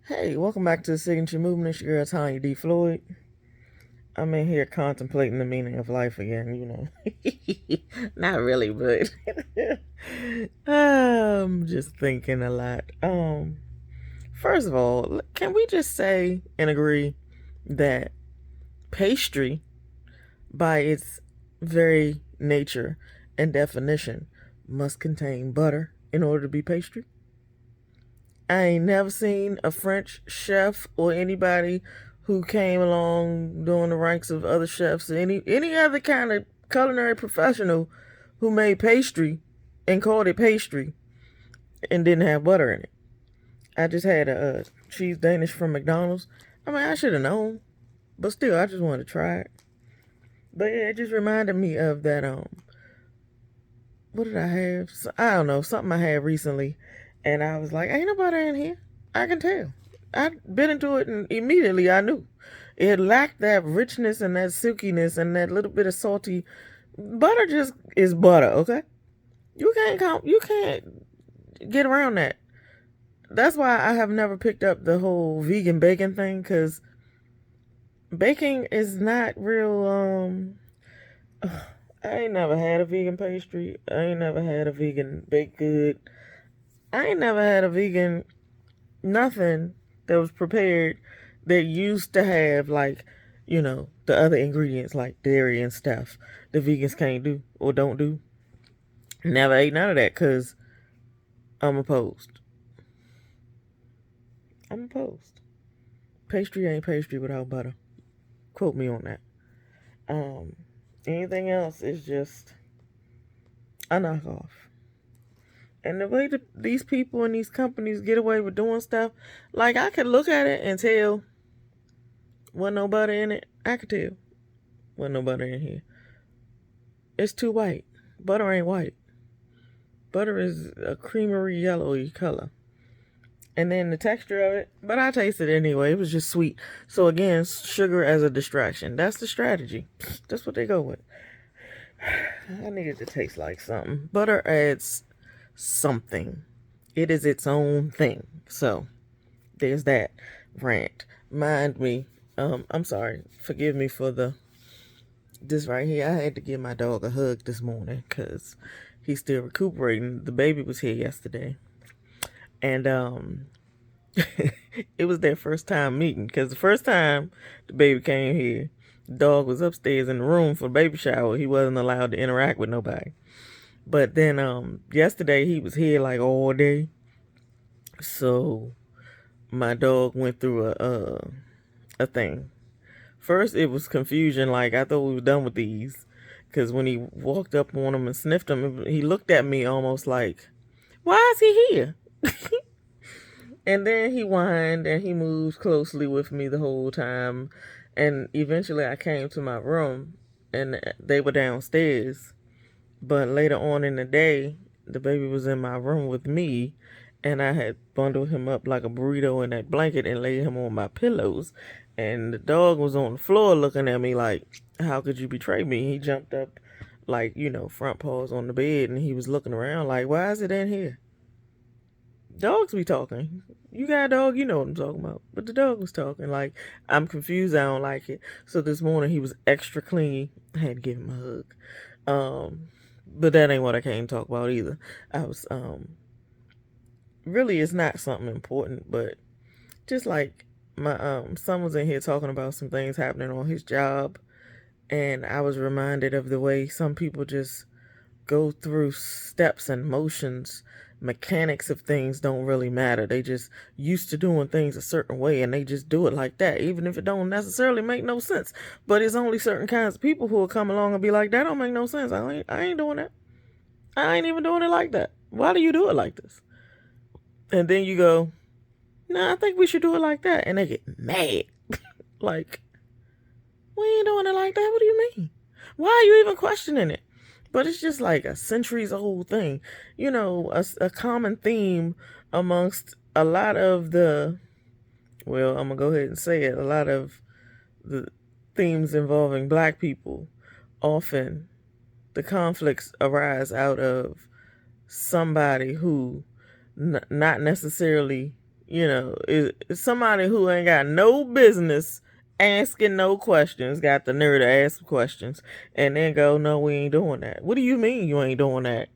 Hey, welcome back to the Signature Movement. It's your girl Tanya D. Floyd. I'm in here contemplating the meaning of life again, Not really, but I'm just thinking a lot. First of all, can we just say and agree that pastry, by its very nature and definition, must contain butter in order to be pastry? I ain't never seen a French chef or anybody who came along during the ranks of other chefs or any other kind of culinary professional who made pastry and called it pastry and didn't have butter in it. I just had a cheese Danish from McDonald's. I mean, I should have known, but still, I just wanted to try it. But yeah, it just reminded me of that. What did I have? I don't know, something I had recently, and I was like, "Ain't no butter in here." I can tell. I bit into it and immediately I knew it lacked that richness and that silkiness and that little bit of salty. Butter just is butter, okay? You can't get around that. That's why I have never picked up the whole vegan bacon thing, because baking is not real. I ain't never had a vegan pastry. I ain't never had a vegan baked good. I ain't never had a vegan nothing that was prepared that used to have, like, the other ingredients like dairy and stuff the vegans can't do or don't do. Never ate none of that because I'm opposed. I'm opposed. Pastry ain't pastry without butter. Quote me on that. Um, Anything else is just a knockoff. And the way that these people and these companies get away with doing stuff, like, I could look at it and tell wasn't no butter in it. I could tell wasn't no butter in here. It's too white. Butter ain't white. Butter is a creamery yellowy color. And then the texture of it, but I tasted it anyway. It was just sweet. So again, sugar as a distraction. That's the strategy. That's what they go with. I needed to taste like something. Butter adds something. It is its own thing. So there's that rant. Mind me. I'm sorry. Forgive me for this right here. I had to give my dog a hug this morning because he's still recuperating. The baby was here yesterday. And it was their first time meeting, because the first time the baby came here, the dog was upstairs in the room for the baby shower. He wasn't allowed to interact with nobody. But then yesterday he was here like all day. So my dog went through a thing. First it was confusion, like I thought we were done with these, because when he walked up on him and sniffed him, he looked at me almost like, why is he here? And then he whined and he moved closely with me the whole time. And eventually I came to my room and they were downstairs. But later on in the day, the baby was in my room with me, and I had bundled him up like a burrito in that blanket and laid him on my pillows. And the dog was on the floor looking at me like, how could you betray me? He jumped up like, front paws on the bed, and he was looking around like, why is it in here? Dogs be talking. You got a dog, you know what I'm talking about. But the dog was talking like, I'm confused, I don't like it. So this morning he was extra clingy. I had to give him a hug. But that ain't what I came to talk about either. I was really, it's not something important, but just like my son was in here talking about some things happening on his job, and I was reminded of the way some people just go through steps and motions. Mechanics of things don't really matter. They just used to doing things a certain way and they just do it like that, even if it don't necessarily make no sense. But it's only certain kinds of people who will come along and be like, that don't make no sense. I ain't doing that. I ain't even doing it like that. Why do you do it like this? And then you go, nah, I think we should do it like that. And they get mad. Like, we ain't doing it like that. What do you mean? Why are you even questioning it? But it's just like a centuries old thing. A common theme amongst a lot of well, I'm going to go ahead and say it, a lot of the themes involving black people, often the conflicts arise out of somebody who not necessarily Is somebody who ain't got no business asking no questions, got the nerve to ask questions, and then go, no, we ain't doing that. What do you mean you ain't doing that?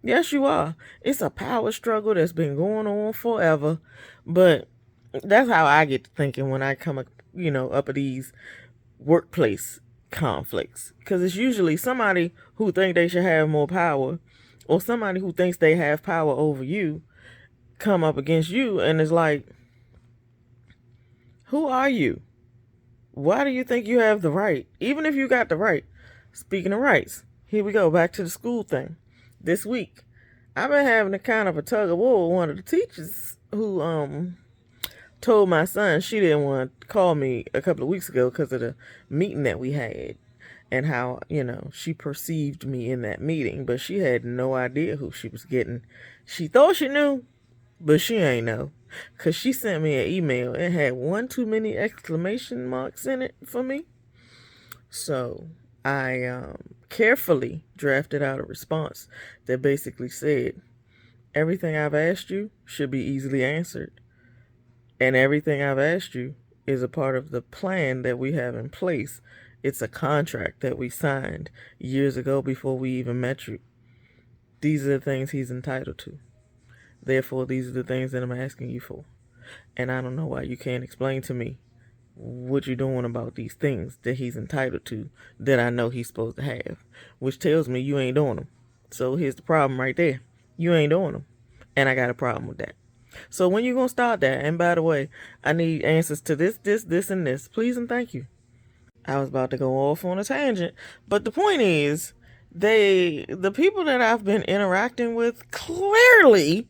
Yes, you are. It's a power struggle that's been going on forever, but that's how I get to thinking when I come, up at these workplace conflicts, because it's usually somebody who think they should have more power, or somebody who thinks they have power over you come up against you, and it's like, who are you? Why do you think you have the right? Even if you got the right. Speaking of rights, here we go, back to the school thing. This week, I've been having a kind of a tug of war with one of the teachers who told my son she didn't want to call me a couple of weeks ago because of the meeting that we had, and how, she perceived me in that meeting, but she had no idea who she was getting. She thought she knew, but she ain't know, because she sent me an email. It had one too many exclamation marks in it for me. So I carefully drafted out a response that basically said, everything I've asked you should be easily answered. And everything I've asked you is a part of the plan that we have in place. It's a contract that we signed years ago before we even met you. These are the things he's entitled to. Therefore, these are the things that I'm asking you for. And I don't know why you can't explain to me what you're doing about these things that he's entitled to, that I know he's supposed to have, which tells me you ain't doing them. So here's the problem right there. You ain't doing them. And I got a problem with that. So when you going to start that? And by the way, I need answers to this, and this. Please and thank you. I was about to go off on a tangent. But the point is, the people that I've been interacting with clearly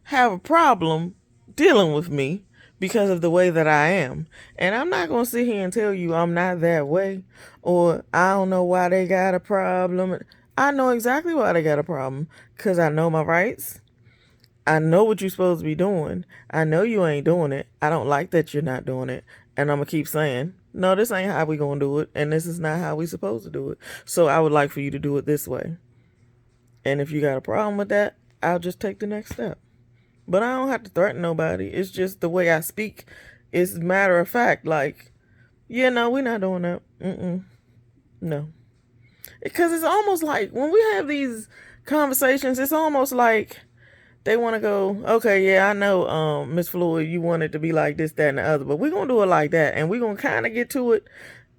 have a problem dealing with me because of the way that I am. And I'm not going to sit here and tell you I'm not that way, or I don't know why they got a problem. I know exactly why they got a problem, because I know my rights. I know what you're supposed to be doing. I know you ain't doing it. I don't like that you're not doing it. And I'm going to keep saying, no, this ain't how we going to do it. And this is not how we supposed to do it. So I would like for you to do it this way. And if you got a problem with that, I'll just take the next step. But I don't have to threaten nobody. It's just the way I speak. It's matter of fact. Like, yeah, no, we're not doing that. No. Because it's almost like when we have these conversations, it's almost like they want to go, okay, yeah, I know, Miss Floyd, you want it to be like this, that, and the other, but we're going to do it like that. And we're going to kind of get to it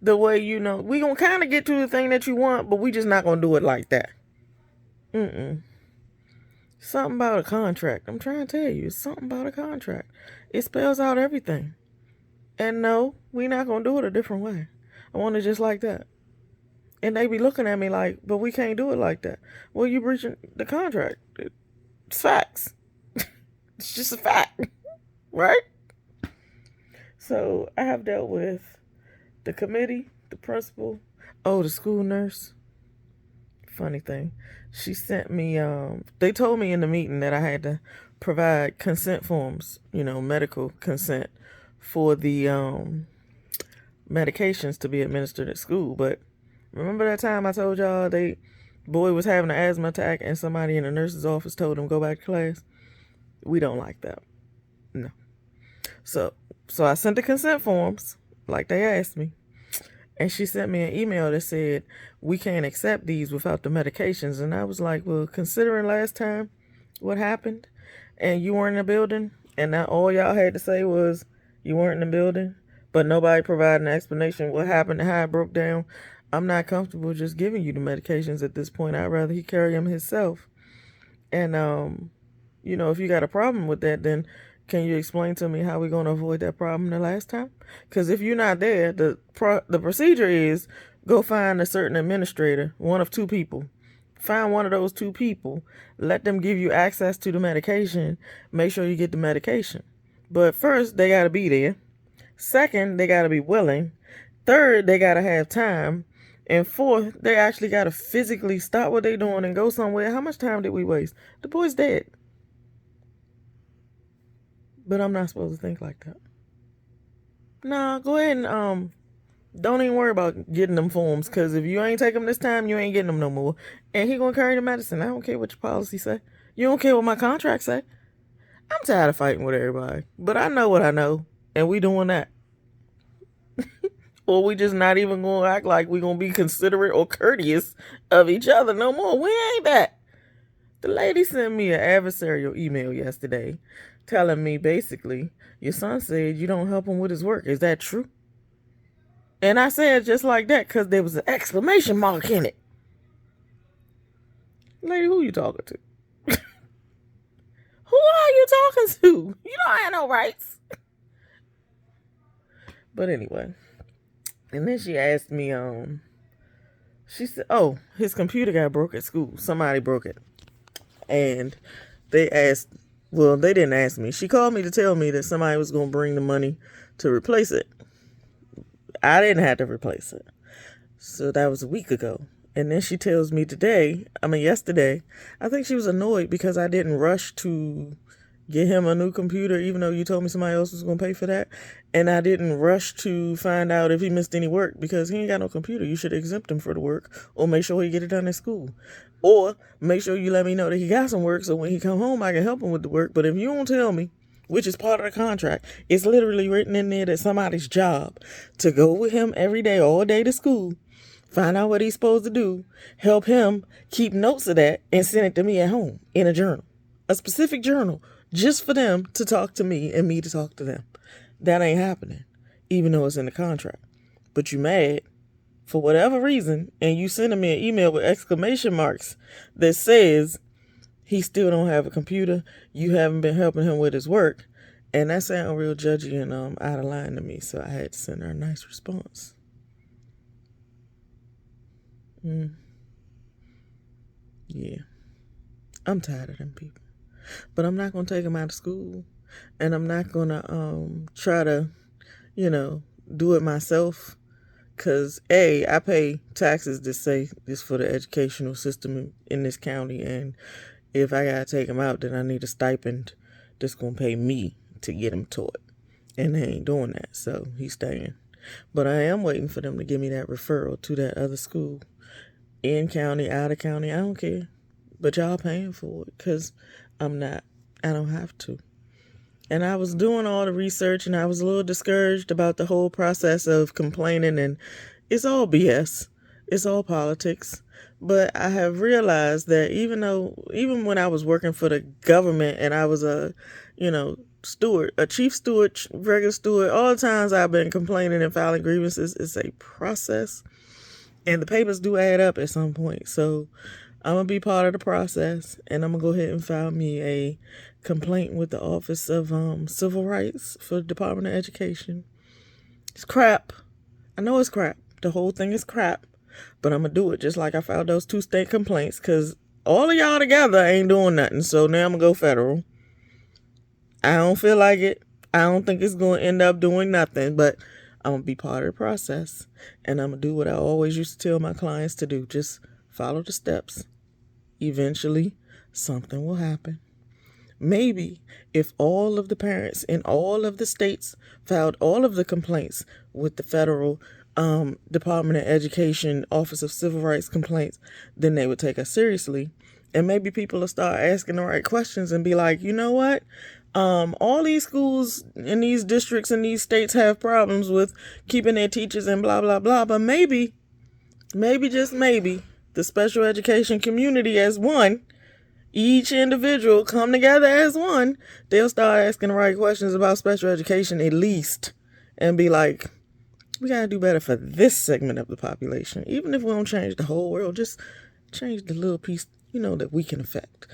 the way, we're going to kind of get to the thing that you want, but we just not going to do it like that. Something about a contract. I'm trying to tell you, it's something about a contract. It spells out everything. And no, we're not going to do it a different way. I want it just like that. And they be looking at me like, but we can't do it like that. Well, you breaching the contract. It's facts. It's just a fact. Right? So I have dealt with the committee, the principal, the school nurse. Funny thing, she sent me, they told me in the meeting that I had to provide consent forms, medical consent for the medications to be administered at school. But remember that time I told y'all boy was having an asthma attack and somebody in the nurse's office told him go back to class? We don't like that. No. So I sent the consent forms like they asked me. And she sent me an email that said, we can't accept these without the medications. And I was like, well, considering last time what happened and you weren't in the building, and now all y'all had to say was you weren't in the building, but nobody provided an explanation what happened and how it broke down, I'm not comfortable just giving you the medications at this point. I'd rather he carry them himself. And, if you got a problem with that, then can you explain to me how we're going to avoid that problem the last time? Because if you're not there, the procedure is go find a certain administrator, one of two people. Find one of those two people. Let them give you access to the medication. Make sure you get the medication. But first, they got to be there. Second, they got to be willing. Third, they got to have time. And fourth, they actually got to physically stop what they're doing and go somewhere. How much time did we waste? The boy's dead. But I'm not supposed to think like that. Nah, go ahead and don't even worry about getting them forms, because if you ain't take them this time, you ain't getting them no more. And he gonna carry the medicine. I don't care what your policy say. You don't care what my contract say. I'm tired of fighting with everybody. But I know what I know. And we doing that. Or we just not even going to act like we going to be considerate or courteous of each other no more. We ain't that. The lady sent me an adversarial email yesterday telling me basically, your son said you don't help him with his work. Is that true? And I said just like that because there was an exclamation mark in it. Lady, who you talking to? Who are you talking to? You don't have no rights. But anyway. And then she asked me, she said, oh, his computer got broke at school. Somebody broke it. And they asked, well, they didn't ask me. She called me to tell me that somebody was going to bring the money to replace it. I didn't have to replace it. So that was a week ago. And then she tells me yesterday, I think she was annoyed because I didn't rush to get him a new computer, even though you told me somebody else was going to pay for that. And I didn't rush to find out if he missed any work because he ain't got no computer. You should exempt him for the work or make sure he get it done at school. Or make sure you let me know that he got some work so when he come home, I can help him with the work. But if you don't tell me, which is part of the contract, it's literally written in there that somebody's job to go with him every day, all day to school, find out what he's supposed to do, help him keep notes of that, and send it to me at home in a journal. A specific journal just for them to talk to me and me to talk to them. That ain't happening, even though it's in the contract. But you mad for whatever reason, and you sending me an email with exclamation marks that says he still don't have a computer, you haven't been helping him with his work, and that sounded real judgy and out of line to me, so I had to send her a nice response. Yeah. I'm tired of them people. But I'm not going to take them out of school. And I'm not going to try to, do it myself. Because, I pay taxes that say this for the educational system in this county. And if I got to take them out, then I need a stipend that's going to pay me to get them taught. And they ain't doing that. So he's staying. But I am waiting for them to give me that referral to that other school. In county, out of county, I don't care. But y'all paying for it because I don't have to. And I was doing all the research and I was a little discouraged about the whole process of complaining, and it's all BS. It's all politics. But I have realized that even when I was working for the government and I was a steward, a chief steward, regular steward, all the times I've been complaining and filing grievances, it's a process. And the papers do add up at some point. So I'm going to be part of the process. And I'm going to go ahead and file me a complaint with the Office of Civil Rights for the Department of Education. It's crap. I know it's crap. The whole thing is crap. But I'm going to do it just like I filed those 2 state complaints. Because all of y'all together ain't doing nothing. So now I'm going to go federal. I don't feel like it. I don't think it's going to end up doing nothing. But I'm going to be part of the process, and I'm going to do what I always used to tell my clients to do. Just follow the steps. Eventually, something will happen. Maybe if all of the parents in all of the states filed all of the complaints with the federal Department of Education, Office of Civil Rights Complaints, then they would take us seriously. And maybe people will start asking the right questions and be like, you know what? All these schools in these districts in these states have problems with keeping their teachers and blah, blah, blah. But maybe, just maybe, the special education community as one, each individual come together as one, they'll start asking the right questions about special education at least and be like, we got to do better for this segment of the population. Even if we don't change the whole world, just change the little piece, that we can affect.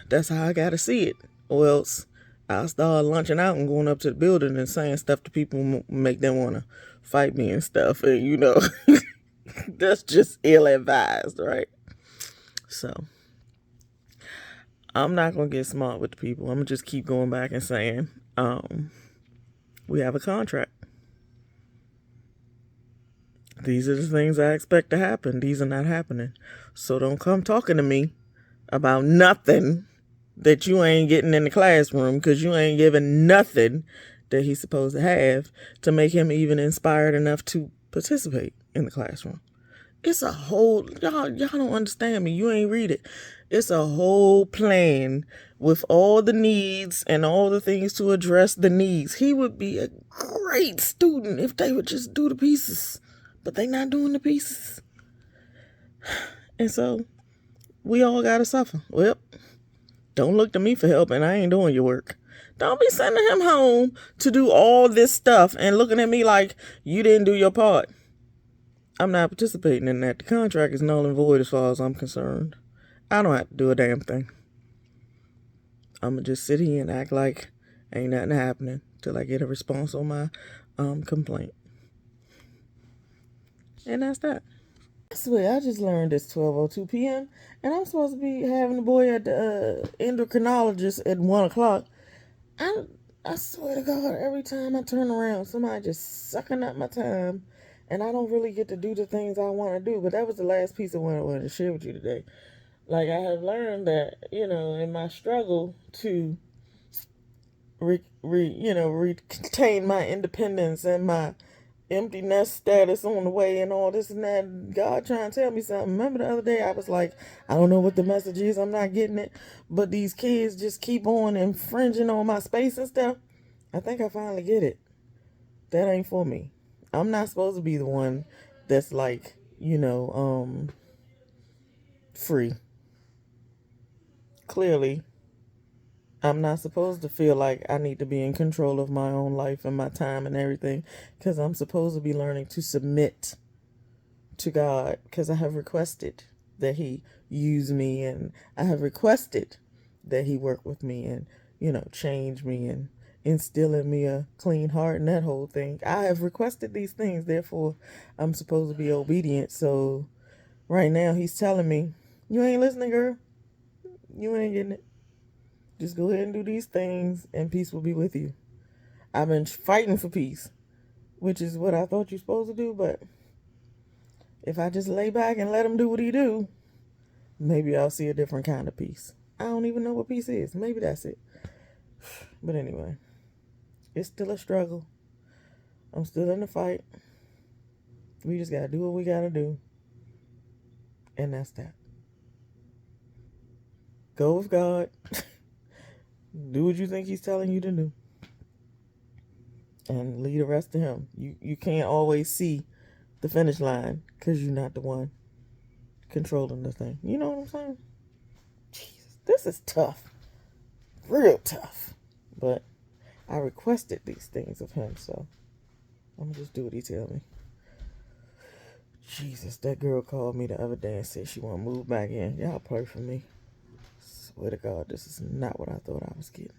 That's how I got to see it. Or else I'll start lunching out and going up to the building and saying stuff to people make them want to fight me and stuff. And, that's just ill-advised, right? So I'm not going to get smart with the people. I'm going to just keep going back and saying, we have a contract. These are the things I expect to happen. These are not happening. So don't come talking to me about nothing that you ain't getting in the classroom because you ain't giving nothing that he's supposed to have to make him even inspired enough to participate in the classroom. It's a whole, y'all don't understand me. You ain't read it. It's a whole plan with all the needs and all the things to address the needs. He would be a great student if they would just do the pieces. But they not doing the pieces. And so we all gotta suffer. Well, don't look to me for help, and I ain't doing your work. Don't be sending him home to do all this stuff and looking at me like you didn't do your part. I'm not participating in that. The contract is null and void as far as I'm concerned. I don't have to do a damn thing. I'm going to just sit here and act like ain't nothing happening till I get a response on my complaint. And that's that. I swear, I just learned it's 12:02 p.m. and I'm supposed to be having the boy at the endocrinologist at 1 o'clock. I swear to God, every time I turn around, somebody just sucking up my time, and I don't really get to do the things I want to do. But that was the last piece of what I wanted to share with you today. Like, I have learned that, in my struggle to retain my independence and my empty nest status on the way and all this and that, God trying to tell me something. Remember the other day I was like, I don't know what the message is, I'm not getting it, but these kids just keep on infringing on my space and stuff. I think I finally get it. That ain't for me. I'm not supposed to be the one that's like, free. Clearly, I'm not supposed to feel like I need to be in control of my own life and my time and everything, because I'm supposed to be learning to submit to God, because I have requested that He use me, and I have requested that He work with me and, change me and instill in me a clean heart and that whole thing. I have requested these things, therefore I'm supposed to be obedient. So right now He's telling me, you ain't listening, girl. You ain't getting it. Just go ahead and do these things and peace will be with you. I've been fighting for peace, which is what I thought you're supposed to do. But if I just lay back and let Him do what He do, maybe I'll see a different kind of peace. I don't even know what peace is. Maybe that's it. But anyway, it's still a struggle. I'm still in the fight. We just got to do what we got to do. And that's that. Go with God. Do what you think He's telling you to do. And leave the rest to Him. You can't always see the finish line because you're not the one controlling the thing. You know what I'm saying? Jesus, this is tough. Real tough. But I requested these things of Him, so I'm going to just do what He tells me. Jesus, that girl called me the other day and said she want to move back in. Y'all pray for me. Swear to God, this is not what I thought I was getting.